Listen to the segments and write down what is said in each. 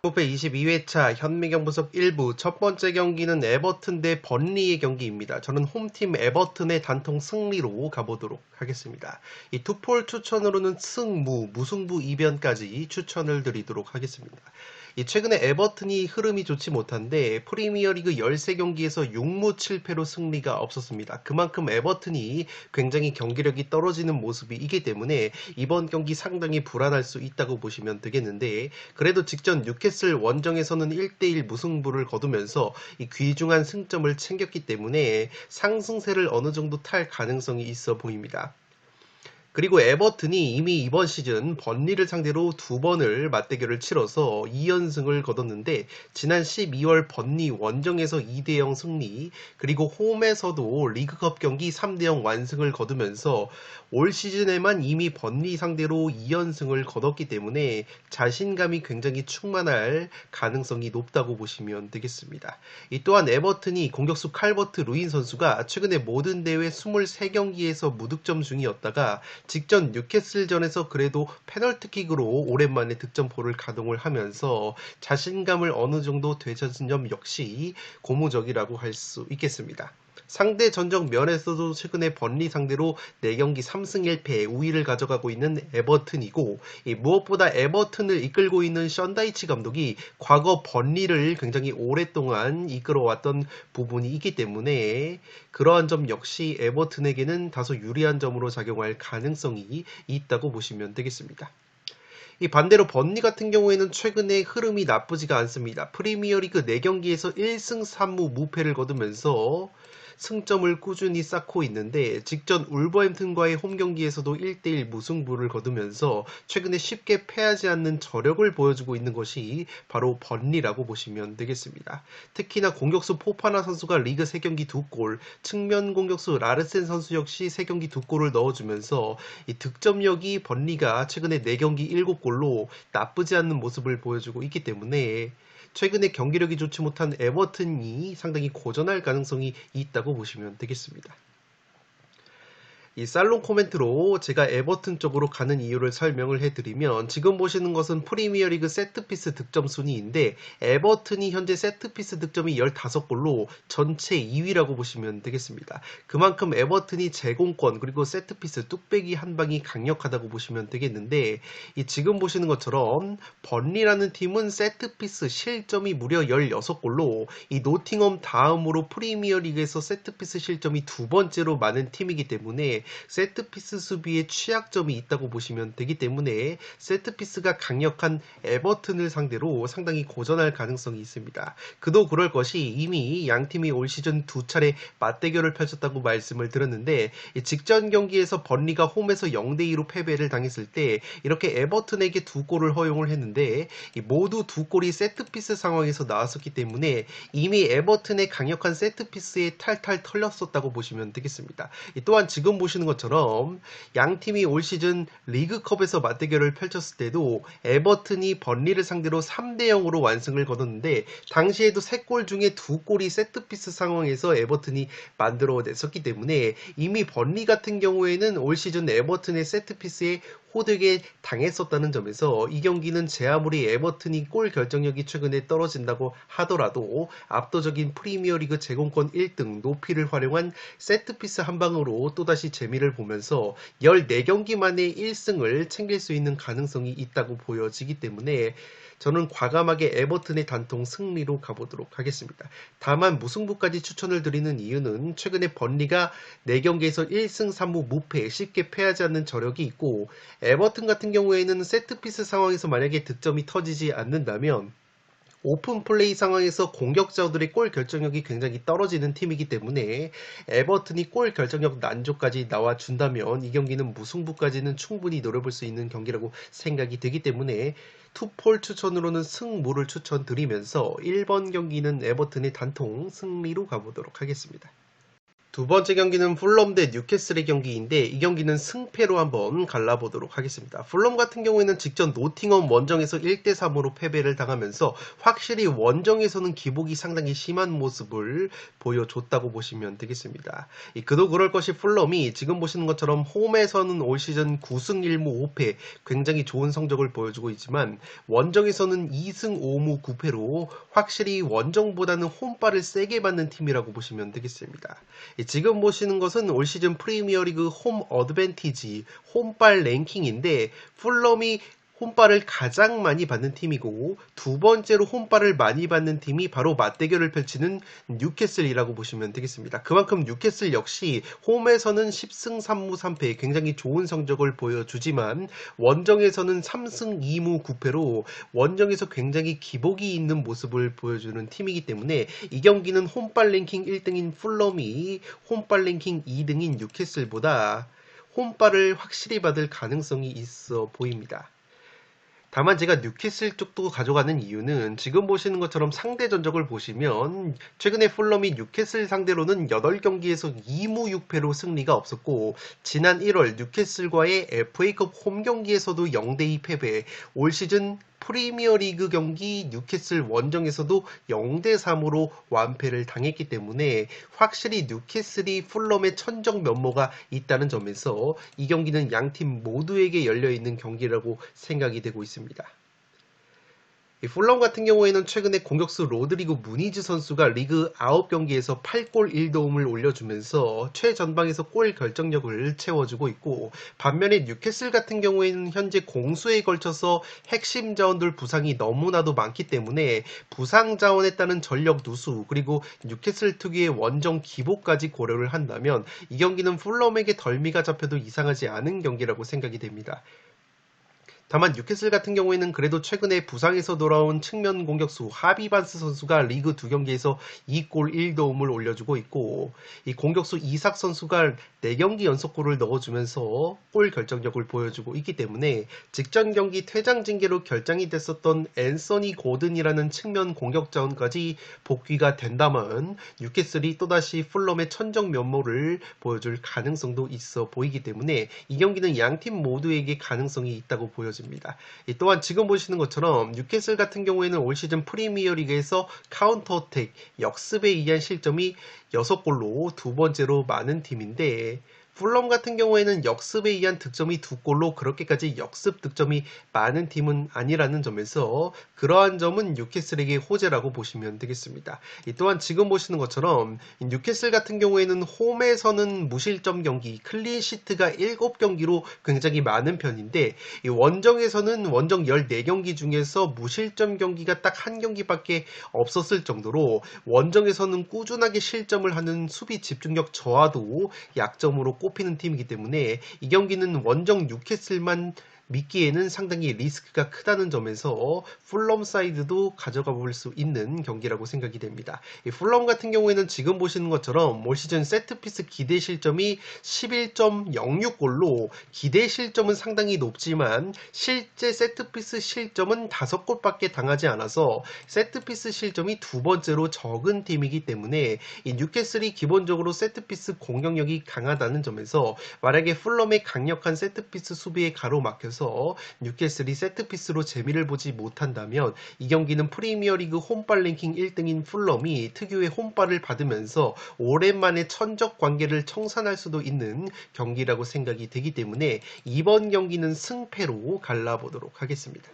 후배 22회차 현미경 분석 1부 첫 번째 경기는 에버튼 대 번리의 경기입니다. 저는 홈팀 에버튼의 단통 승리로 가보도록 하겠습니다. 이 투폴 추천으로는 승무, 무승부 이변까지 추천을 드리도록 하겠습니다. 최근에 에버튼이 흐름이 좋지 못한데 프리미어리그 13경기에서 6무 7패로 승리가 없었습니다. 그만큼 에버튼이 굉장히 경기력이 떨어지는 모습이기 때문에 이번 경기 상당히 불안할 수 있다고 보시면 되겠는데, 그래도 직전 뉴캐슬 원정에서는 1대1 무승부를 거두면서 이 귀중한 승점을 챙겼기 때문에 상승세를 어느 정도 탈 가능성이 있어 보입니다. 그리고 에버튼이 이미 이번 시즌 번리를 상대로 2번을 맞대결을 치러서 2연승을 거뒀는데, 지난 12월 번리 원정에서 2대0 승리, 그리고 홈에서도 리그컵 경기 3대0 완승을 거두면서 올 시즌에만 이미 번리 상대로 2연승을 거뒀기 때문에 자신감이 굉장히 충만할 가능성이 높다고 보시면 되겠습니다. 또한 에버튼이 공격수 칼버트 루인 선수가 최근에 모든 대회 23경기에서 무득점 중이었다가 직전 뉴캐슬전에서 그래도 페널티킥으로 오랜만에 득점포를 가동을 하면서 자신감을 어느 정도 되찾은 점 역시 고무적이라고 할 수 있겠습니다. 상대 전적 면에서도 최근에 번리 상대로 4경기 3승 1패 우위를 가져가고 있는 에버튼이고, 무엇보다 에버튼을 이끌고 있는 션다이치 감독이 과거 번리를 굉장히 오랫동안 이끌어왔던 부분이 있기 때문에 그러한 점 역시 에버튼에게는 다소 유리한 점으로 작용할 가능성이 있다고 보시면 되겠습니다. 반대로 번리 같은 경우에는 최근에 흐름이 나쁘지가 않습니다. 프리미어리그 4경기에서 1승 3무 무패를 거두면서 승점을 꾸준히 쌓고 있는데, 직전 울버햄튼과의 홈경기에서도 1대1 무승부를 거두면서 최근에 쉽게 패하지 않는 저력을 보여주고 있는 것이 바로 번리라고 보시면 되겠습니다. 특히나 공격수 포파나 선수가 리그 3경기 2골, 측면 공격수 라르센 선수 역시 3경기 2골을 넣어주면서 이 득점력이 번리가 최근에 4경기 7골로 나쁘지 않는 모습을 보여주고 있기 때문에 최근에 경기력이 좋지 못한 에버튼이 상당히 고전할 가능성이 있다고 보시면 되겠습니다. 이 살롱 코멘트로 제가 에버튼 쪽으로 가는 이유를 설명을 해드리면, 지금 보시는 것은 프리미어리그 세트피스 득점 순위인데 에버튼이 현재 세트피스 득점이 15골로 전체 2위라고 보시면 되겠습니다. 그만큼 에버튼이 제공권 그리고 세트피스 뚝배기 한 방이 강력하다고 보시면 되겠는데, 지금 보시는 것처럼 번리라는 팀은 세트피스 실점이 무려 16골로 이 노팅엄 다음으로 프리미어리그에서 세트피스 실점이 2번째로 많은 팀이기 때문에 세트피스 수비에 취약점이 있다고 보시면 되기 때문에 세트피스가 강력한 에버튼을 상대로 상당히 고전할 가능성이 있습니다. 그도 그럴 것이 이미 양팀이 올 시즌 2차례 맞대결을 펼쳤다고 말씀을 드렸는데, 직전 경기에서 번리가 홈에서 0대2로 패배를 당했을 때 이렇게 에버튼에게 2골을 허용을 했는데 모두 2골이 세트피스 상황에서 나왔었기 때문에 이미 에버튼의 강력한 세트피스에 탈탈 털렸었다고 보시면 되겠습니다. 또한 지금 보시는 것처럼 양팀이 올 시즌 리그컵에서 맞대결을 펼쳤을 때도 에버튼이 번리를 상대로 3대0으로 완승을 거뒀는데, 당시에도 3골 중에 2골이 세트피스 상황에서 에버튼이 만들어냈었기 때문에 이미 번리 같은 경우에는 올 시즌 에버튼의 세트피스에 호되게 당했었다는 점에서 이 경기는 제 아무리 에버튼이 골 결정력이 최근에 떨어진다고 하더라도 압도적인 프리미어리그 제공권 1등 높이를 활용한 세트피스 한 방으로 또다시 재미를 보면서 14경기 만에 1승을 챙길 수 있는 가능성이 있다고 보여지기 때문에 저는 과감하게 에버튼의 단통 승리로 가보도록 하겠습니다. 다만 무승부까지 추천을 드리는 이유는 최근에 번리가 4경기에서 1승 3무 무패, 쉽게 패하지 않는 저력이 있고, 에버튼 같은 경우에는 세트피스 상황에서 만약에 득점이 터지지 않는다면 오픈 플레이 상황에서 공격자들의 골 결정력이 굉장히 떨어지는 팀이기 때문에 에버튼이 골 결정력 난조까지 나와준다면 이 경기는 무승부까지는 충분히 노려볼 수 있는 경기라고 생각이 되기 때문에 투폴 추천으로는 승무를 추천드리면서 1번 경기는 에버튼의 단통 승리로 가보도록 하겠습니다. 두 번째 경기는 풀럼 대 뉴캐슬의 경기인데 이 경기는 승패로 한번 갈라보도록 하겠습니다. 풀럼 같은 경우에는 직전 노팅엄 원정에서 1대3으로 패배를 당하면서 확실히 원정에서는 기복이 상당히 심한 모습을 보여줬다고 보시면 되겠습니다. 그도 그럴 것이 풀럼이 지금 보시는 것처럼 홈에서는 올 시즌 9승 1무 5패 굉장히 좋은 성적을 보여주고 있지만 원정에서는 2승 5무 9패로 확실히 원정보다는 홈발을 세게 받는 팀이라고 보시면 되겠습니다. 지금 보시는 것은 올 시즌 프리미어리그 홈 어드밴티지 홈발 랭킹인데 풀럼이 홈발을 가장 많이 받는 팀이고 두 번째로 홈발을 많이 받는 팀이 바로 맞대결을 펼치는 뉴캐슬이라고 보시면 되겠습니다. 그만큼 뉴캐슬 역시 홈에서는 10승 3무 3패 굉장히 좋은 성적을 보여주지만 원정에서는 3승 2무 9패로 원정에서 굉장히 기복이 있는 모습을 보여주는 팀이기 때문에 이 경기는 홈발 랭킹 1등인 풀럼이 홈발 랭킹 2등인 뉴캐슬보다 홈발을 확실히 받을 가능성이 있어 보입니다. 다만 제가 뉴캐슬 쪽도 가져가는 이유는 지금 보시는 것처럼 상대 전적을 보시면 최근에 풀럼이 뉴캐슬 상대로는 8경기에서 2무 6패로 승리가 없었고 지난 1월 뉴캐슬과의 FA컵 홈 경기에서도 0대2 패배, 올 시즌 프리미어리그 경기 뉴캐슬 원정에서도 0대3으로 완패를 당했기 때문에 확실히 뉴캐슬이 풀럼의 천적 면모가 있다는 점에서 이 경기는 양팀 모두에게 열려있는 경기라고 생각이 되고 있습니다. 풀럼 같은 경우에는 최근에 공격수 로드리고 무니즈 선수가 리그 9경기에서 8골 1도움을 올려주면서 최전방에서 골 결정력을 채워주고 있고 반면에 뉴캐슬 같은 경우에는 현재 공수에 걸쳐서 핵심 자원들 부상이 너무나도 많기 때문에 부상 자원에 따른 전력 누수 그리고 뉴캐슬 특유의 원정 기복까지 고려를 한다면 이 경기는 풀럼에게 덜미가 잡혀도 이상하지 않은 경기라고 생각이 됩니다. 다만 뉴캐슬 같은 경우에는 그래도 최근에 부상에서 돌아온 측면 공격수 하비 반스 선수가 리그 2경기에서 2골 1도움을 올려주고 있고 이 공격수 이삭 선수가 4경기 연속골을 넣어주면서 골 결정력을 보여주고 있기 때문에 직전 경기 퇴장 징계로 결정이 됐었던 앤서니 고든이라는 측면 공격 자원까지 복귀가 된다면 뉴캐슬이 또다시 풀럼의 천적 면모를 보여줄 가능성도 있어 보이기 때문에 이 경기는 양팀 모두에게 가능성이 있다고 보여집니다. 또한 지금 보시는 것처럼 뉴캐슬 같은 경우에는 올 시즌 프리미어리그에서 카운터 어택, 역습에 의한 실점이 6골로 두 번째로 많은 팀인데 풀럼 같은 경우에는 역습에 의한 득점이 2골로 그렇게까지 역습 득점이 많은 팀은 아니라는 점에서 그러한 점은 뉴캐슬에게 호재라고 보시면 되겠습니다. 또한 지금 보시는 것처럼 뉴캐슬 같은 경우에는 홈에서는 무실점 경기, 클린시트가 7경기로 굉장히 많은 편인데 원정에서는 원정 14경기 중에서 무실점 경기가 딱 1경기밖에 없었을 정도로 원정에서는 꾸준하게 실점을 하는 수비 집중력 저하도 약점으로 꼽히는 팀이기 때문에 이 경기는 원정 뉴캐슬만 믿기에는 상당히 리스크가 크다는 점에서 풀럼 사이드도 가져가 볼 수 있는 경기라고 생각이 됩니다. 풀럼 같은 경우에는 지금 보시는 것처럼 올 시즌 세트피스 기대 실점이 11.06골로 기대 실점은 상당히 높지만 실제 세트피스 실점은 5골밖에 당하지 않아서 세트피스 실점이 두 번째로 적은 팀이기 때문에 이 뉴캐슬이 기본적으로 세트피스 공격력이 강하다는 점에서 만약에 풀럼의 강력한 세트피스 수비에 가로막혀서 뉴캐슬이 세트피스로 재미를 보지 못한다면 이 경기는 프리미어리그 홈발 랭킹 1등인 풀럼이 특유의 홈발을 받으면서 오랜만에 천적 관계를 청산할 수도 있는 경기라고 생각이 되기 때문에 이번 경기는 승패로 갈라보도록 하겠습니다.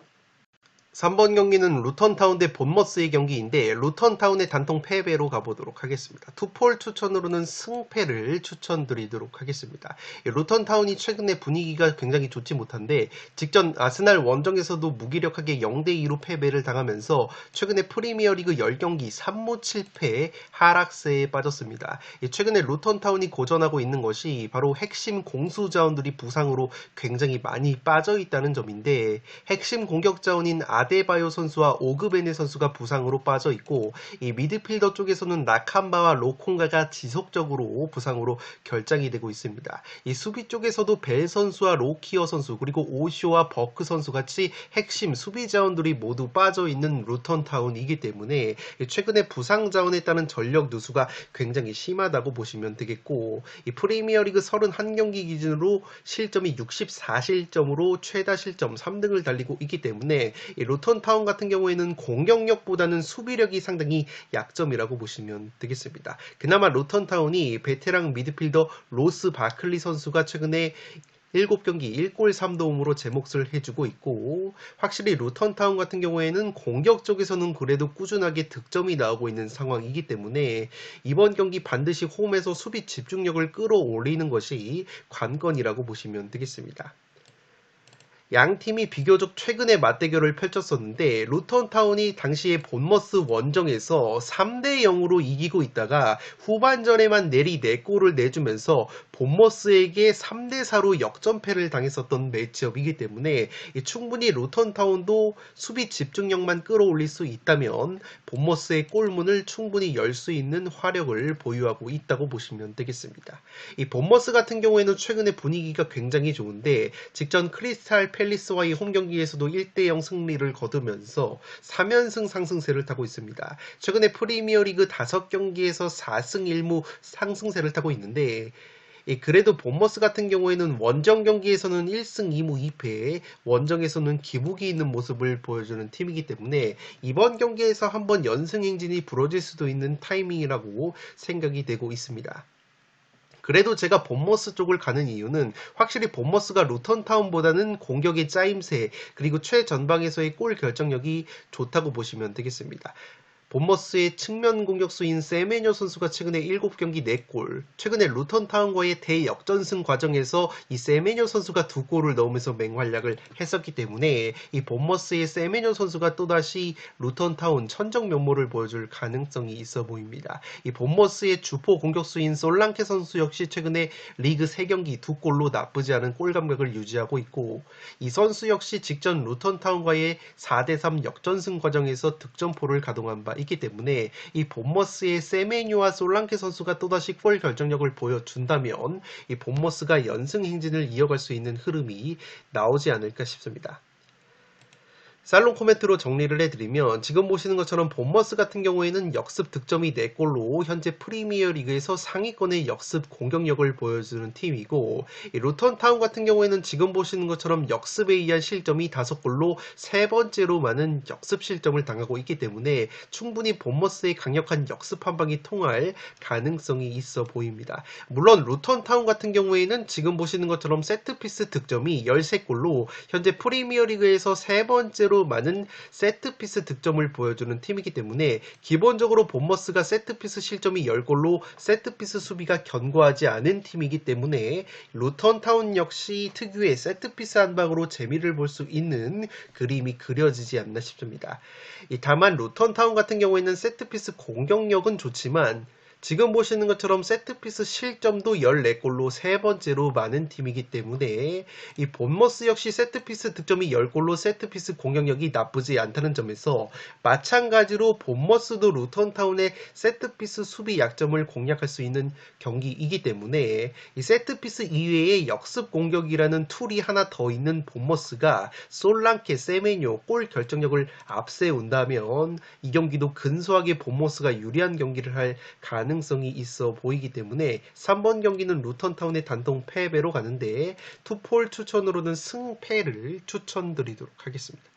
3번 경기는 루턴타운 대 본머스의 경기인데 루턴타운의 단통 패배로 가보도록 하겠습니다. 투폴 추천으로는 승패를 추천드리도록 하겠습니다. 루턴타운이 최근에 분위기가 굉장히 좋지 못한데 직전 아스날 원정에서도 무기력하게 0대2로 패배를 당하면서 최근에 프리미어리그 10경기 3무 7패 하락세에 빠졌습니다. 최근에 루턴타운이 고전하고 있는 것이 바로 핵심 공수 자원들이 부상으로 굉장히 많이 빠져 있다는 점인데 핵심 공격 자원인 아데바요 선수와 오그베네 선수가 부상으로 빠져 있고 이 미드필더 쪽에서는 나캄바와 로콩가가 지속적으로 부상으로 결장이 되고 있습니다. 이 수비 쪽에서도 벨 선수와 로키어 선수 그리고 오쇼와 버크 선수 같이 핵심 수비 자원들이 모두 빠져 있는 루턴 타운이기 때문에 최근에 부상 자원에 따른 전력 누수가 굉장히 심하다고 보시면 되겠고 이 프리미어리그 31경기 기준으로 실점이 64실점으로 최다 실점 3등을 달리고 있기 때문에 이 루턴 타운 같은 경우에는 공격력보다는 수비력이 상당히 약점이라고 보시면 되겠습니다. 그나마 루턴 타운이 베테랑 미드필더 로스 바클리 선수가 최근에 7경기 1골 3도움으로 제 몫을 해주고 있고 확실히 루턴 타운 같은 경우에는 공격 쪽에서는 그래도 꾸준하게 득점이 나오고 있는 상황이기 때문에 이번 경기 반드시 홈에서 수비 집중력을 끌어올리는 것이 관건이라고 보시면 되겠습니다. 양 팀이 비교적 최근에 맞대결을 펼쳤었는데 루턴 타운이 당시에 본머스 원정에서 3대 0으로 이기고 있다가 후반전에만 내리 4골을 내주면서 본머스에게 3대 4로 역전패를 당했었던 매치업이기 때문에 충분히 루턴 타운도 수비 집중력만 끌어올릴 수 있다면 본머스의 골문을 충분히 열 수 있는 화력을 보유하고 있다고 보시면 되겠습니다. 이 본머스 같은 경우에는 최근에 분위기가 굉장히 좋은데 직전 크리스탈 팰리스와의 홈경기에서도 1대0 승리를 거두면서 3연승 상승세를 타고 있습니다. 최근에 프리미어리그 5경기에서 4승 1무 상승세를 타고 있는데 그래도 본머스 같은 경우에는 원정 경기에서는 1승 2무 2패, 원정에서는 기복이 있는 모습을 보여주는 팀이기 때문에 이번 경기에서 한번 연승 행진이 부러질 수도 있는 타이밍이라고 생각이 되고 있습니다. 그래도 제가 본머스 쪽을 가는 이유는 확실히 본머스가 루턴 타운보다는 공격의 짜임새 그리고 최전방에서의 골 결정력이 좋다고 보시면 되겠습니다. 본머스의 측면 공격수인 세메뇨 선수가 최근에 7경기 4골, 최근에 루턴 타운과의 대역전승 과정에서 이 세메뇨 선수가 2골을 넣으면서 맹활약을 했었기 때문에 이 본머스의 세메뇨 선수가 또다시 루턴 타운 천정 면모를 보여줄 가능성이 있어 보입니다. 이 본머스의 주포 공격수인 솔랑케 선수 역시 최근에 리그 3경기 2골로 나쁘지 않은 골 감각을 유지하고 있고 이 선수 역시 직전 루턴 타운과의 4대3 역전승 과정에서 득점포를 가동한 바 있기 때문에 이 본머스의 세메뉴와 솔랑케 선수가 또다시 골 결정력을 보여준다면 이 본머스가 연승 행진을 이어갈 수 있는 흐름이 나오지 않을까 싶습니다. 살롱 코멘트로 정리를 해드리면 지금 보시는 것처럼 본머스 같은 경우에는 역습 득점이 4골로 현재 프리미어리그에서 상위권의 역습 공격력을 보여주는 팀이고 이 루턴 타운 같은 경우에는 지금 보시는 것처럼 역습에 의한 실점이 5골로 세 번째로 많은 역습 실점을 당하고 있기 때문에 충분히 본머스의 강력한 역습 한 방이 통할 가능성이 있어 보입니다. 물론 루턴 타운 같은 경우에는 지금 보시는 것처럼 세트피스 득점이 13골로 현재 프리미어리그에서 세 번째로 많은 세트피스 득점을 보여주는 팀이기 때문에 기본적으로 본머스가 세트피스 실점이 10골로 세트피스 수비가 견고하지 않은 팀이기 때문에 루턴 타운 역시 특유의 세트피스 한 방으로 재미를 볼 수 있는 그림이 그려지지 않나 싶습니다. 다만 루턴 타운 같은 경우에는 세트피스 공격력은 좋지만 지금 보시는 것처럼 세트피스 실점도 14골로 세 번째로 많은 팀이기 때문에 이 본머스 역시 세트피스 득점이 10골로 세트피스 공격력이 나쁘지 않다는 점에서 마찬가지로 본머스도 루턴 타운의 세트피스 수비 약점을 공략할 수 있는 경기이기 때문에 이 세트피스 이외의 역습 공격이라는 툴이 하나 더 있는 본머스가 솔랑케, 세메뇨 골 결정력을 앞세운다면 이 경기도 근소하게 본머스가 유리한 경기를 할 가능성이 있어 보이기 때문에 3번 경기는 루턴 타운의 단통 패배로 가는데 투폴 추천으로는 승패를 추천드리도록 하겠습니다.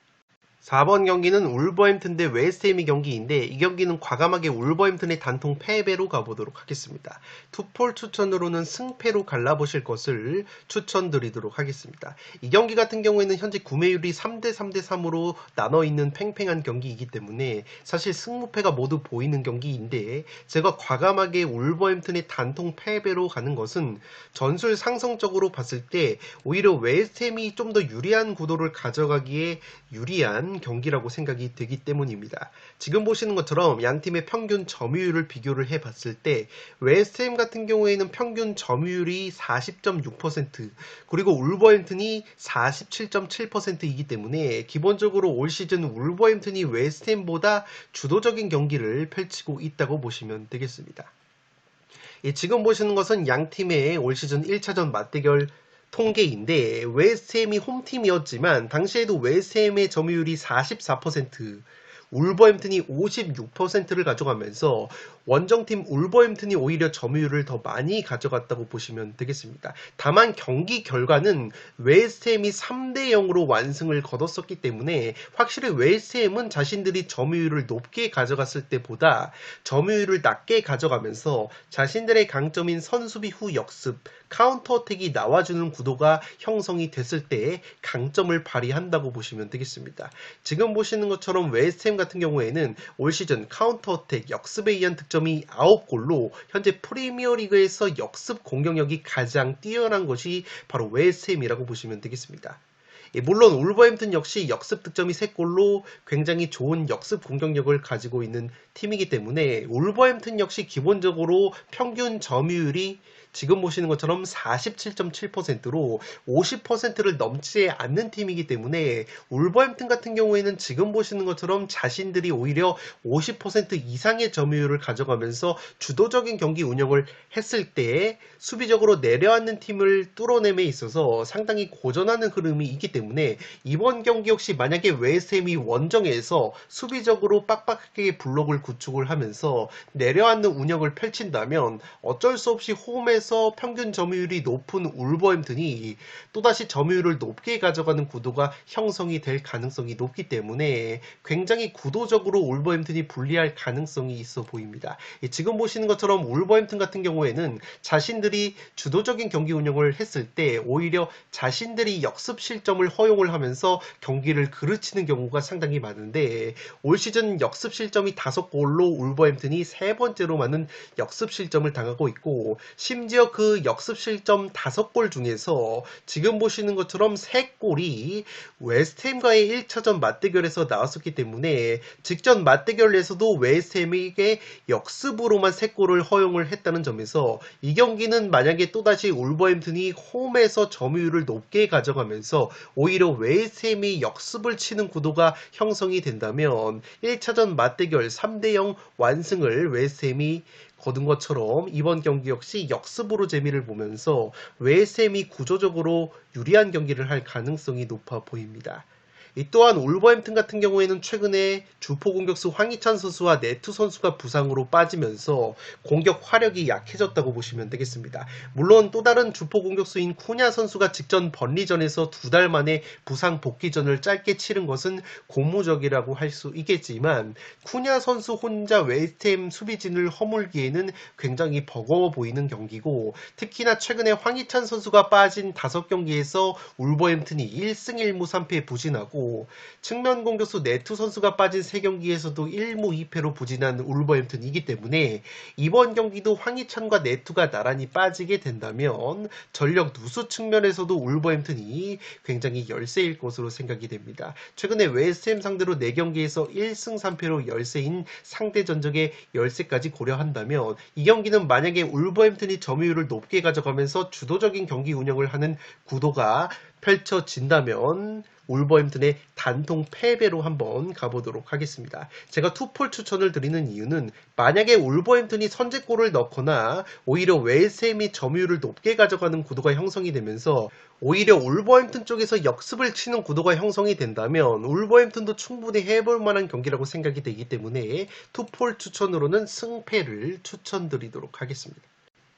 4번 경기는 울버햄튼 대 웨스트햄의 경기인데 이 경기는 과감하게 울버햄튼의 단통 패배로 가보도록 하겠습니다. 투폴 추천으로는 승패로 갈라보실 것을 추천드리도록 하겠습니다. 이 경기 같은 경우에는 현재 구매율이 3대 3대 3으로 나눠있는 팽팽한 경기이기 때문에 사실 승무패가 모두 보이는 경기인데 제가 과감하게 울버햄튼의 단통 패배로 가는 것은 전술 상성적으로 봤을 때 오히려 웨스트햄이 좀 더 유리한 구도를 가져가기에 유리한 이런 경기라고 생각이 되기 때문입니다. 지금 보시는 것처럼 양 팀의 평균 점유율을 비교를 해봤을 때 웨스트햄 같은 경우에는 평균 점유율이 40.6% 그리고 울버햄튼이 47.7%이기 때문에 기본적으로 올 시즌 울버햄튼이 웨스트햄보다 주도적인 경기를 펼치고 있다고 보시면 되겠습니다. 지금 보시는 것은 양 팀의 올 시즌 1차전 맞대결 통계인데 웨스트햄이 홈팀이었지만 당시에도 웨스트햄의 점유율이 44%, 울버햄튼이 56%를 가져가면서 원정팀 울버햄튼이 오히려 점유율을 더 많이 가져갔다고 보시면 되겠습니다. 다만 경기 결과는 웨스트햄이 3대 0으로 완승을 거뒀었기 때문에 확실히 웨스트햄은 자신들이 점유율을 높게 가져갔을 때보다 점유율을 낮게 가져가면서 자신들의 강점인 선수비 후 역습, 카운터어택이 나와주는 구도가 형성이 됐을 때 강점을 발휘한다고 보시면 되겠습니다. 지금 보시는 것처럼 웨스트햄 같은 경우에는 올 시즌 카운터어택, 역습에 의한 득점이 9골로 현재 프리미어리그에서 역습 공격력이 가장 뛰어난 것이 바로 웨스트햄이라고 보시면 되겠습니다. 물론 울버햄튼 역시 역습 득점이 3골로 굉장히 좋은 역습 공격력을 가지고 있는 팀이기 때문에 울버햄튼 역시 기본적으로 평균 점유율이 지금 보시는 것처럼 47.7%로 50%를 넘지 않는 팀이기 때문에 울버햄튼 같은 경우에는 지금 보시는 것처럼 자신들이 오히려 50% 이상의 점유율을 가져가면서 주도적인 경기 운영을 했을 때 수비적으로 내려앉는 팀을 뚫어냄에 있어서 상당히 고전하는 흐름이 있기 때문에 이번 경기 역시 만약에 웨스트햄이 원정에서 수비적으로 빡빡하게 블록을 구축을 하면서 내려앉는 운영을 펼친다면 어쩔 수 없이 홈에서 평균 점유율이 높은 울버햄튼이 또다시 점유율을 높게 가져가는 구도가 형성이 될 가능성이 높기 때문에 굉장히 구도적으로 울버햄튼이 불리할 가능성이 있어 보입니다. 지금 보시는 것처럼 울버햄튼 같은 경우에는 자신들이 주도적인 경기 운영을 했을 때 오히려 자신들이 역습 실점을 허용을 하면서 경기를 그르치는 경우가 상당히 많은데 올 시즌 역습 실점이 5골로 울버햄튼이 3번째로 많은 역습 실점을 당하고 있고 심지어 그 역습 실점 5골 중에서 지금 보시는 것처럼 3골이 웨스트햄과의 1차전 맞대결에서 나왔었기 때문에 직전 맞대결에서도 웨스트햄에게 역습으로만 3골을 허용을 했다는 점에서 이 경기는 만약에 또다시 울버햄튼이 홈에서 점유율을 높게 가져가면서 오히려 웨스트햄이 역습을 치는 구도가 형성이 된다면 1차전 맞대결 3대 0 완승을 웨스트햄이 거둔 것처럼 이번 경기 역시 역습으로 재미를 보면서 웨스트햄이 구조적으로 유리한 경기를 할 가능성이 높아 보입니다. 또한 울버햄튼 같은 경우에는 최근에 주포 공격수 황희찬 선수와 네투 선수가 부상으로 빠지면서 공격 화력이 약해졌다고 보시면 되겠습니다. 물론 또 다른 주포 공격수인 쿠냐 선수가 직전 번리전에서 2달 만에 부상 복귀전을 짧게 치른 것은 고무적이라고 할 수 있겠지만 쿠냐 선수 혼자 웨스트햄 수비진을 허물기에는 굉장히 버거워 보이는 경기고 특히나 최근에 황희찬 선수가 빠진 5경기에서 울버햄튼이 1승 1무 3패 부진하고 측면 공격수 네투 선수가 빠진 3경기에서도 1무 2패로 부진한 울버햄튼이기 때문에 이번 경기도 황희찬과 네투가 나란히 빠지게 된다면 전력 누수 측면에서도 울버햄튼이 굉장히 열세일 것으로 생각이 됩니다. 최근에 웨스트햄 상대로 4경기에서 1승 3패로 열세인 상대 전적의 열세까지 고려한다면 이 경기는 만약에 울버햄튼이 점유율을 높게 가져가면서 주도적인 경기 운영을 하는 구도가 펼쳐진다면 울버햄튼의 단통 패배로 한번 가보도록 하겠습니다. 제가 투폴 추천을 드리는 이유는 만약에 울버햄튼이 선제골을 넣거나 오히려 웨스트햄이 점유율을 높게 가져가는 구도가 형성이 되면서 오히려 울버햄튼 쪽에서 역습을 치는 구도가 형성이 된다면 울버햄튼도 충분히 해볼 만한 경기라고 생각이 되기 때문에 투폴 추천으로는 승패를 추천드리도록 하겠습니다.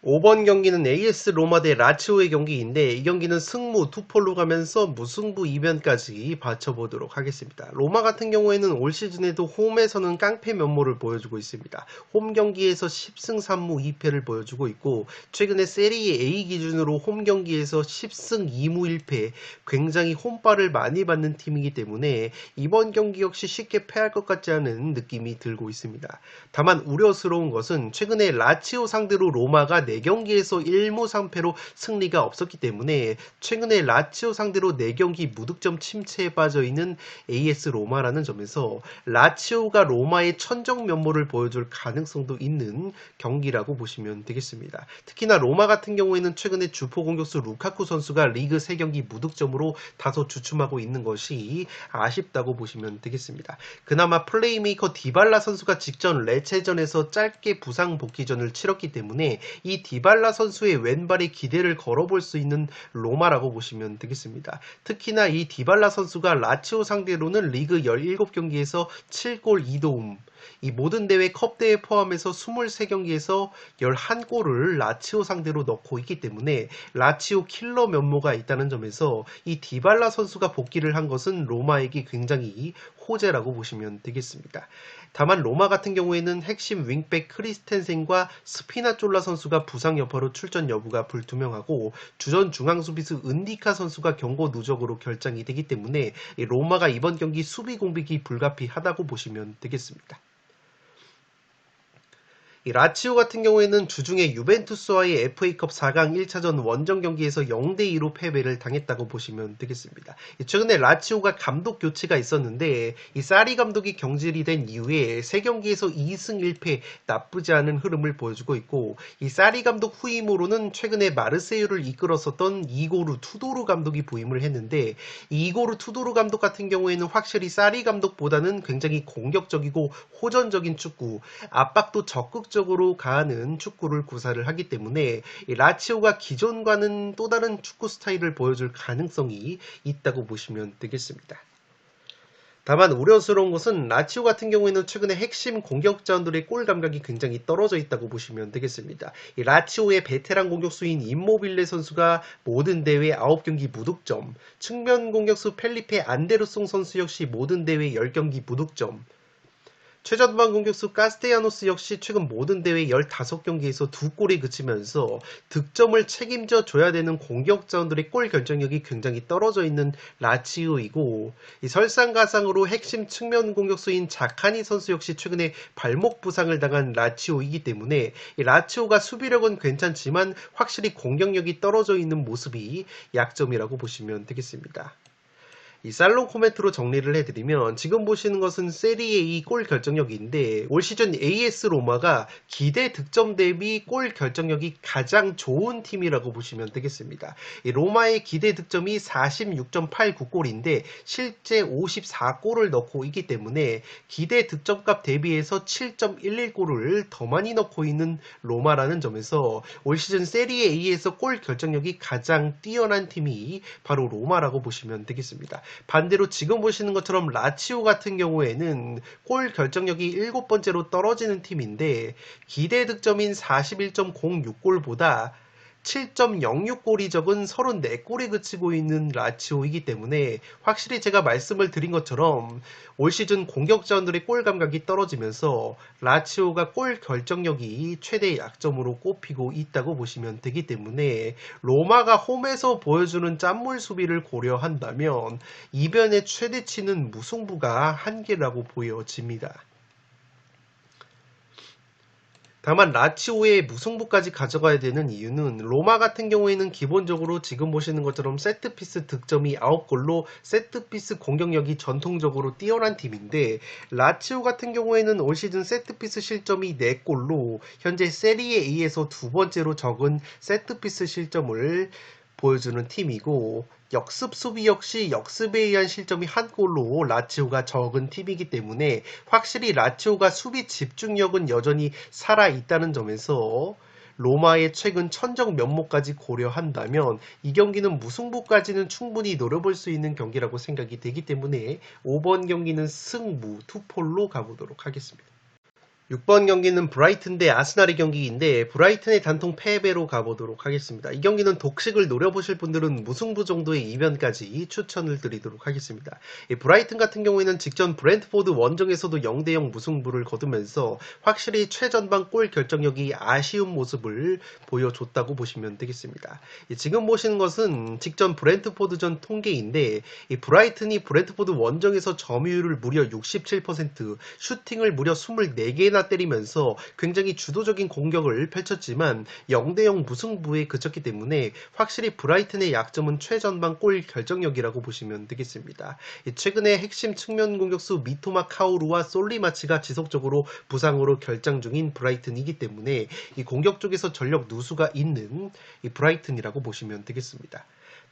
5번 경기는 AS 로마 대 라치오의 경기인데 이 경기는 승무 투폴로 가면서 무승부 이변까지 받쳐보도록 하겠습니다. 로마 같은 경우에는 올 시즌에도 홈에서는 깡패 면모를 보여주고 있습니다. 홈 경기에서 10승 3무 2패를 보여주고 있고 최근에 세리에 A 기준으로 홈 경기에서 10승 2무 1패 굉장히 홈발을 많이 받는 팀이기 때문에 이번 경기 역시 쉽게 패할 것 같지 않은 느낌이 들고 있습니다. 다만 우려스러운 것은 최근에 라치오 상대로 로마가 4경기에서 1무 3패로 승리가 없었기 때문에 최근에 라치오 상대로 4경기 무득점 침체에 빠져있는 AS 로마라는 점에서 라치오가 로마의 천정 면모를 보여줄 가능성도 있는 경기라고 보시면 되겠습니다. 특히나 로마 같은 경우에는 최근에 주포 공격수 루카쿠 선수가 리그 3경기 무득점으로 다소 주춤하고 있는 것이 아쉽다고 보시면 되겠습니다. 그나마 플레이메이커 디발라 선수가 직전 레체전에서 짧게 부상 복귀전을 치렀기 때문에 이 디발라 선수의 왼발에 기대를 걸어볼 수 있는 로마라고 보시면 되겠습니다. 특히나 이 디발라 선수가 라치오 상대로는 리그 17경기에서 7골 2도움, 이 모든 대회 컵대회 포함해서 23경기에서 11골을 라치오 상대로 넣고 있기 때문에 라치오 킬러 면모가 있다는 점에서 이 디발라 선수가 복귀를 한 것은 로마에게 굉장히 호재라고 보시면 되겠습니다. 다만 로마 같은 경우에는 핵심 윙백 크리스텐센과 스피나졸라 선수가 부상 여파로 출전 여부가 불투명하고 주전 중앙수비수 은디카 선수가 경고 누적으로 결장이 되기 때문에 로마가 이번 경기 수비 공백이 불가피하다고 보시면 되겠습니다. 이 라치오 같은 경우에는 주중에 유벤투스와의 FA컵 4강 1차전 원정 경기에서 0대2로 패배를 당했다고 보시면 되겠습니다. 최근에 라치오가 감독 교체가 있었는데 이 사리 감독이 경질이 된 이후에 3경기에서 2승 1패 나쁘지 않은 흐름을 보여주고 있고, 이 사리 감독 후임으로는 최근에 마르세유를 이끌었었던 이고르 투도르 감독이 부임을 했는데, 이 이고르 투도르 감독 같은 경우에는 확실히 사리 감독보다는 굉장히 공격적이고 호전적인 축구, 압박도 적극적으로 가하는 축구를 구사를 하기 때문에 라치오가 기존과는 또 다른 축구 스타일을 보여줄 가능성이 있다고 보시면 되겠습니다. 다만 우려스러운 것은 라치오 같은 경우에는 최근에 핵심 공격자원들의 골 감각이 굉장히 떨어져 있다고 보시면 되겠습니다. 이 라치오의 베테랑 공격수인 임모빌레 선수가 모든 대회 9경기 무득점, 측면 공격수 펠리페 안데르송 선수 역시 모든 대회 10경기 무득점, 최전방 공격수 카스테야노스 역시 최근 모든 대회 15경기에서 2골에 그치면서 득점을 책임져 줘야 되는 공격자원들의 골 결정력이 굉장히 떨어져 있는 라치오이고, 이 설상가상으로 핵심 측면 공격수인 자카니 선수 역시 최근에 발목 부상을 당한 라치오이기 때문에 이 라치오가 수비력은 괜찮지만 확실히 공격력이 떨어져 있는 모습이 약점이라고 보시면 되겠습니다. 이 살롱 코멘트로 정리를 해드리면 지금 보시는 것은 세리에2 골 결정력인데 올 시즌 AS 로마가 기대 득점 대비 골 결정력이 가장 좋은 팀이라고 보시면 되겠습니다. 이 로마의 기대 득점이 46.89골인데 실제 54골을 넣고 있기 때문에 기대 득점값 대비해서 7.11골을 더 많이 넣고 있는 로마라는 점에서 올 시즌 세리에2에서 골 결정력이 가장 뛰어난 팀이 바로 로마라고 보시면 되겠습니다. 반대로 지금 보시는 것처럼 라치오 같은 경우에는 골 결정력이 7번째로 떨어지는 팀인데 기대 득점인 41.06골보다 7.06골이 적은 34골에 그치고 있는 라치오이기 때문에 확실히 제가 말씀을 드린 것처럼 올 시즌 공격자원들의 골 감각이 떨어지면서 라치오가 골 결정력이 최대 약점으로 꼽히고 있다고 보시면 되기 때문에 로마가 홈에서 보여주는 짠물 수비를 고려한다면 이변의 최대치는 무승부가 한계라고 보여집니다. 다만 라치오의 무승부까지 가져가야 되는 이유는 로마 같은 경우에는 기본적으로 지금 보시는 것처럼 세트피스 득점이 9골로 세트피스 공격력이 전통적으로 뛰어난 팀인데, 라치오 같은 경우에는 올 시즌 세트피스 실점이 4골로 현재 세리에 A에서 2번째로 적은 세트피스 실점을 보여주는 팀이고, 역습 수비 역시 역습에 의한 실점이 1골로 라치오가 적은 팀이기 때문에 확실히 라치오가 수비 집중력은 여전히 살아있다는 점에서 로마의 최근 천정 면모까지 고려한다면 이 경기는 무승부까지는 충분히 노려볼 수 있는 경기라고 생각이 되기 때문에 5번 경기는 승부 투폴로 가보도록 하겠습니다. 6번 경기는 브라이튼 대 아스날의 경기인데 브라이튼의 단통 패배로 가보도록 하겠습니다. 이 경기는 독식을 노려보실 분들은 무승부 정도의 이변까지 추천을 드리도록 하겠습니다. 브라이튼 같은 경우에는 직전 브랜트포드 원정에서도 0대0 무승부를 거두면서 확실히 최전방 골 결정력이 아쉬운 모습을 보여줬다고 보시면 되겠습니다. 지금 보시는 것은 직전 브랜트포드전 통계인데 이 브라이튼이 브랜트포드 원정에서 점유율을 무려 67%, 슈팅을 무려 24개나 때리다 때리면서 굉장히 주도적인 공격을 펼쳤지만 0대0 무승부에 그쳤기 때문에 확실히 브라이튼의 약점은 최전방 골 결정력이라고 보시면 되겠습니다. 최근에 핵심 측면 공격수 미토마 카오루와 솔리마치가 지속적으로 부상으로 결장 중인 브라이튼이기 때문에 이 공격 쪽에서 전력 누수가 있는 이 브라이튼이라고 보시면 되겠습니다.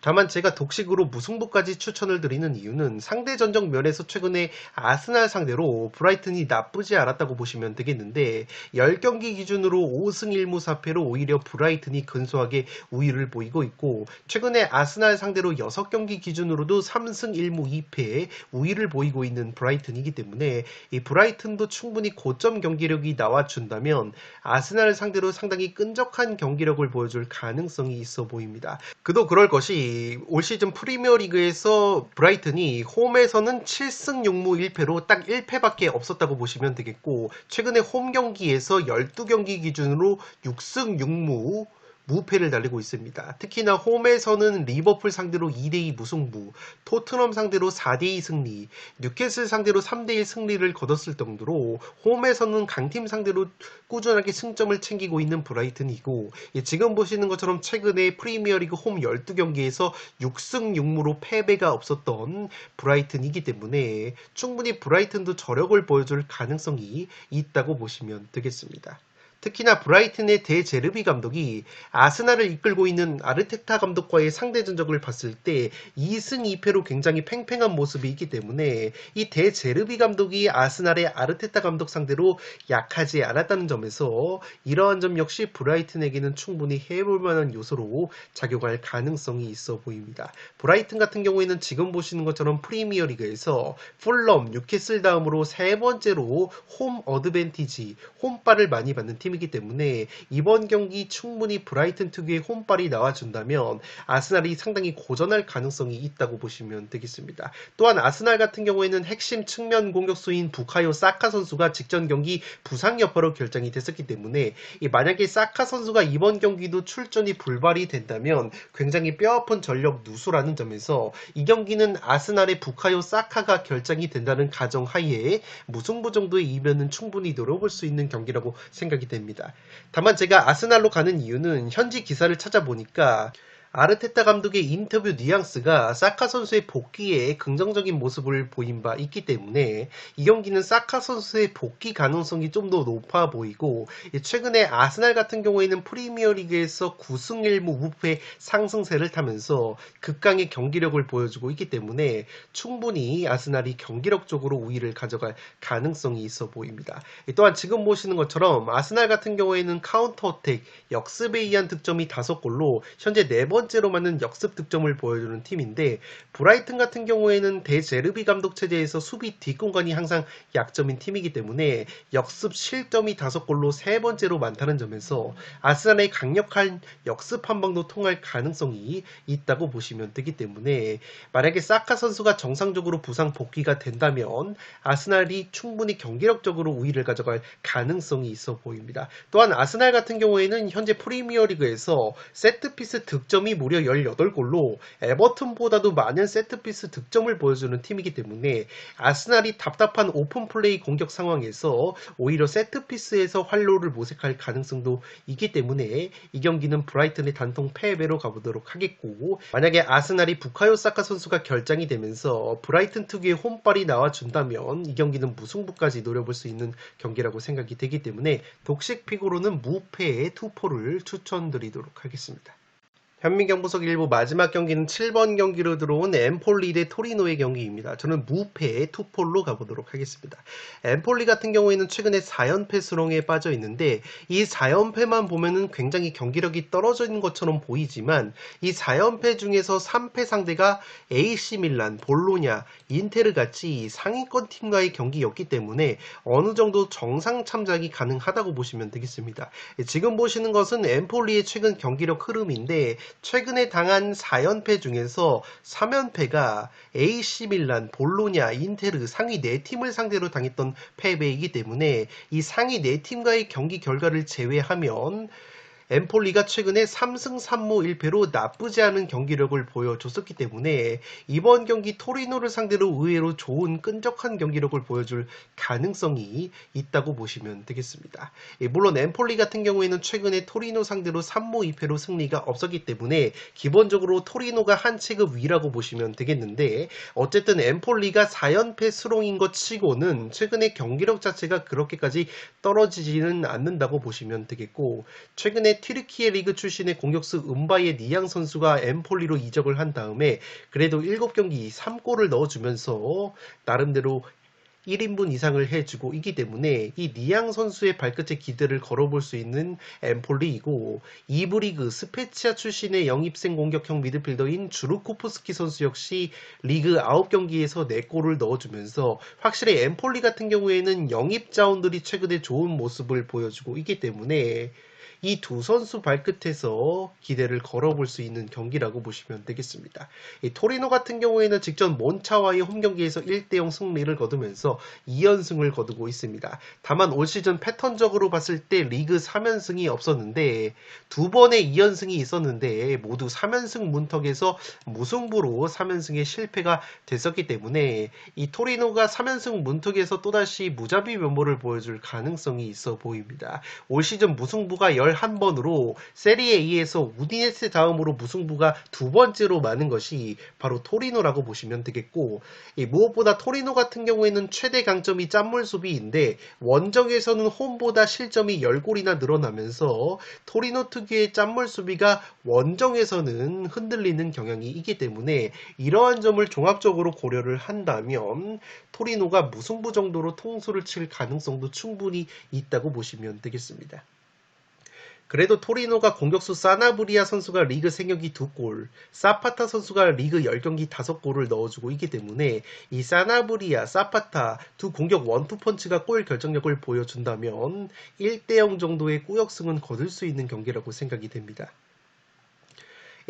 다만 제가 독식으로 무승부까지 추천을 드리는 이유는 상대 전적 면에서 최근에 아스날 상대로 브라이튼이 나쁘지 않았다고 보시면 되겠는데 10경기 기준으로 5승 1무 4패로 오히려 브라이튼이 근소하게 우위를 보이고 있고 최근에 아스날 상대로 6경기 기준으로도 3승 1무 2패 우위를 보이고 있는 브라이튼이기 때문에 이 브라이튼도 충분히 고점 경기력이 나와준다면 아스날 상대로 상당히 끈적한 경기력을 보여줄 가능성이 있어 보입니다. 그도 그럴 것이 올 시즌 프리미어리그에서 브라이튼이 홈에서는 7승 6무 1패로 딱 1패밖에 없었다고 보시면 되겠고 최근에 홈 경기에서 12경기 기준으로 6승 6무 무패를 달리고 있습니다. 특히나 홈에서는 리버풀 상대로 2대2 무승부, 토트넘 상대로 4대2 승리, 뉴캐슬 상대로 3대1 승리를 거뒀을 정도로 홈에서는 강팀 상대로 꾸준하게 승점을 챙기고 있는 브라이튼이고 지금 보시는 것처럼 최근에 프리미어리그 홈 12경기에서 6승 6무로 패배가 없었던 브라이튼이기 때문에 충분히 브라이튼도 저력을 보여줄 가능성이 있다고 보시면 되겠습니다. 특히나 브라이튼의 데제르비 감독이 아스날을 이끌고 있는 아르테타 감독과의 상대 전적을 봤을 때 2승 2패로 굉장히 팽팽한 모습이 있기 때문에 이 데제르비 감독이 아스날의 아르테타 감독 상대로 약하지 않았다는 점에서 이러한 점 역시 브라이튼에게는 충분히 해볼 만한 요소로 작용할 가능성이 있어 보입니다. 브라이튼 같은 경우에는 지금 보시는 것처럼 프리미어리그에서 풀럼, 뉴캐슬 다음으로 세 번째로 홈 어드밴티지, 홈발을 많이 받는 팀 이기 때문에 이번 경기 충분히 브라이튼 특유의 홈발이 나와준다면 아스날이 상당히 고전할 가능성이 있다고 보시면 되겠습니다. 또한 아스날 같은 경우에는 핵심 측면 공격수인 부카요 사카 선수가 직전 경기 부상 여파로 결정이 됐었기 때문에 만약에 사카 선수가 이번 경기도 출전이 불발이 된다면 굉장히 뼈아픈 전력 누수라는 점에서 이 경기는 아스날의 부카요 사카가 결정이 된다는 가정하에 무승부 정도의 이변은 충분히 노려볼 수 있는 경기라고 생각이 됩니다. 다만 제가 아스날로 가는 이유는 현지 기사를 찾아보니까 아르테타 감독의 인터뷰 뉘앙스가 사카 선수의 복귀에 긍정적인 모습을 보인 바 있기 때문에 이 경기는 사카 선수의 복귀 가능성이 좀 더 높아 보이고 최근에 아스날 같은 경우에는 프리미어리그에서 9승 1무 무패 상승세를 타면서 극강의 경기력을 보여주고 있기 때문에 충분히 아스날이 경기력적으로 우위를 가져갈 가능성이 있어 보입니다. 또한 지금 보시는 것처럼 아스날 같은 경우에는 카운터 어택, 역습에 의한 득점이 5골로 현재 4번째로 많은 역습 득점을 보여주는 팀인데 브라이튼 같은 경우에는 데제르비 감독 체제에서 수비 뒷공간이 항상 약점인 팀이기 때문에 역습 실점이 5골로 3번째로 많다는 점에서 아스날의 강력한 역습 한 방도 통할 가능성이 있다고 보시면 되기 때문에 만약에 사카 선수가 정상적으로 부상 복귀가 된다면 아스날이 충분히 경기력적으로 우위를 가져갈 가능성이 있어 보입니다. 또한 아스날 같은 경우에는 현재 프리미어리그에서 세트피스 득점이 무려 18골로 에버튼보다도 많은 세트피스 득점을 보여주는 팀이기 때문에 아스날이 답답한 오픈플레이 공격 상황에서 오히려 세트피스에서 활로를 모색할 가능성도 있기 때문에 이 경기는 브라이튼의 단통 패배로 가보도록 하겠고 만약에 아스날이 부카요 사카 선수가 결장이 되면서 브라이튼 특유의 홈발이 나와준다면 이 경기는 무승부까지 노려볼 수 있는 경기라고 생각이 되기 때문에 독식픽으로는 무패의 투포를 추천드리도록 하겠습니다. 현미경보석 1부 마지막 경기는 7번 경기로 들어온 엠폴리 대 토리노의 경기입니다. 저는 무패의 투폴로 가보도록 하겠습니다. 엠폴리 같은 경우에는 최근에 4연패 수렁에 빠져 있는데 이 4연패만 보면은 굉장히 경기력이 떨어진 것처럼 보이지만 이 4연패 중에서 3패 상대가 AC 밀란, 볼로냐, 인테르 같이 상위권 팀과의 경기였기 때문에 어느 정도 정상 참작이 가능하다고 보시면 되겠습니다. 지금 보시는 것은 엠폴리의 최근 경기력 흐름인데 최근에 당한 4연패 중에서 3연패가 AC 밀란, 볼로냐, 인테르 상위 4팀을 상대로 당했던 패배이기 때문에 이 상위 4팀과의 경기 결과를 제외하면 엠폴리가 최근에 3승 3무 1패로 나쁘지 않은 경기력을 보여줬었기 때문에 이번 경기 토리노를 상대로 의외로 좋은 끈적한 경기력을 보여줄 가능성이 있다고 보시면 되겠습니다. 물론 엠폴리 같은 경우에는 최근에 토리노 상대로 3무 2패로 승리가 없었기 때문에 기본적으로 토리노가 한 체급 위라고 보시면 되겠는데, 어쨌든 엠폴리가 4연패 수롱인 것 치고는 최근에 경기력 자체가 그렇게까지 떨어지지는 않는다고 보시면 되겠고, 최근에 튀르키예 리그 출신의 공격수 은바이의 니앙 선수가 엠폴리로 이적을 한 다음에 그래도 7경기 3골을 넣어주면서 나름대로 1인분 이상을 해주고 있기 때문에 이 니앙 선수의 발끝에 기대를 걸어볼 수 있는 엠폴리이고, 2부 리그 스페치아 출신의 영입생 공격형 미드필더인 주르코프스키 선수 역시 리그 9경기에서 4골을 넣어주면서 확실히 엠폴리 같은 경우에는 영입 자원들이 최근에 좋은 모습을 보여주고 있기 때문에 이 두 선수 발끝에서 기대를 걸어볼 수 있는 경기라고 보시면 되겠습니다. 이 토리노 같은 경우에는 직전 몬차와의 홈경기에서 1대0 승리를 거두면서 2연승을 거두고 있습니다. 다만 올 시즌 패턴적으로 봤을 때 리그 3연승이 없었는데 두 번의 2연승이 있었는데 모두 3연승 문턱에서 무승부로 3연승에 실패가 됐었기 때문에 이 토리노가 3연승 문턱에서 또다시 무자비 면모를 보여줄 가능성이 있어 보입니다. 올 시즌 무승부가 11번으로 세리에 A에서 우디네세 다음으로 무승부가 두 번째로 많은 것이 바로 토리노라고 보시면 되겠고, 무엇보다 토리노 같은 경우에는 최대 강점이 짠물 수비인데 원정에서는 홈보다 실점이 10골이나 늘어나면서 토리노 특유의 짠물 수비가 원정에서는 흔들리는 경향이 있기 때문에 이러한 점을 종합적으로 고려를 한다면 토리노가 무승부 정도로 통수를 칠 가능성도 충분히 있다고 보시면 되겠습니다. 그래도 토리노가 공격수 사나브리아 선수가 리그 3경기 2골, 사파타 선수가 리그 10경기 5골을 넣어주고 있기 때문에 이 사나브리아, 사파타 두 공격 원투펀치가 골 결정력을 보여준다면 1대0 정도의 꾸역승은 거둘 수 있는 경기라고 생각이 됩니다.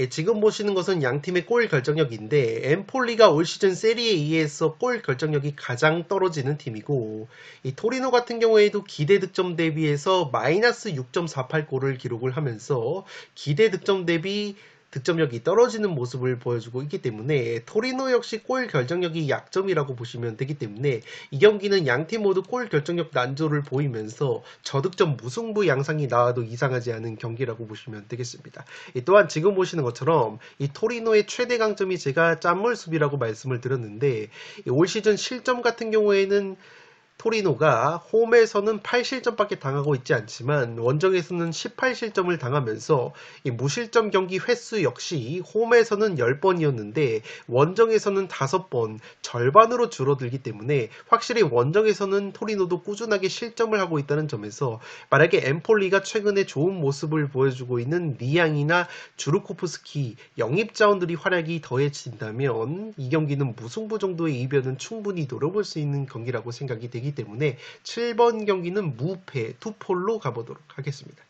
지금 보시는 것은 양팀의 골 결정력인데 엠폴리가 올 시즌 세리에 A에서 골 결정력이 가장 떨어지는 팀이고, 이 토리노 같은 경우에도 기대 득점 대비해서 마이너스 6.48골을 기록을 하면서 기대 득점 대비 득점력이 떨어지는 모습을 보여주고 있기 때문에 토리노 역시 골 결정력이 약점이라고 보시면 되기 때문에 이 경기는 양팀 모두 골 결정력 난조를 보이면서 저득점 무승부 양상이 나와도 이상하지 않은 경기라고 보시면 되겠습니다. 또한 지금 보시는 것처럼 이 토리노의 최대 강점이 제가 짠물 수비라고 말씀을 드렸는데 올 시즌 실점 같은 경우에는 토리노가 홈에서는 8실점밖에 당하고 있지 않지만 원정에서는 18실점을 당하면서 이 무실점 경기 횟수 역시 홈에서는 10번이었는데 원정에서는 5번, 절반으로 줄어들기 때문에 확실히 원정에서는 토리노도 꾸준하게 실점을 하고 있다는 점에서 만약에 엠폴리가 최근에 좋은 모습을 보여주고 있는 니앙이나 주르코프스키 영입자원들이 활약이 더해진다면 이 경기는 무승부 정도의 이변은 충분히 노려볼 수 있는 경기라고 생각이 되기 때문에 7번 경기는 무패 투폴로 가보도록 하겠습니다.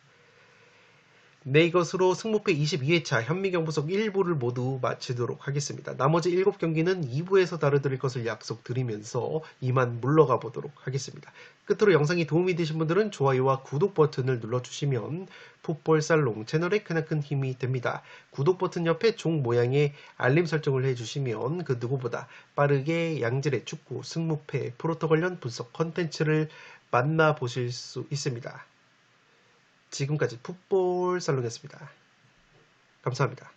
네, 이것으로 승무패 22회차 현미경보석 1부를 모두 마치도록 하겠습니다. 나머지 7경기는 2부에서 다뤄드릴 것을 약속드리면서 이만 물러가 보도록 하겠습니다. 끝으로 영상이 도움이 되신 분들은 좋아요와 구독 버튼을 눌러주시면 풋볼살롱 채널에 크나큰 힘이 됩니다. 구독 버튼 옆에 종 모양의 알림 설정을 해주시면 그 누구보다 빠르게 양질의 축구, 승무패, 프로토 관련 분석 컨텐츠를 만나보실 수 있습니다. 지금까지 풋볼살롱이었습니다. 감사합니다.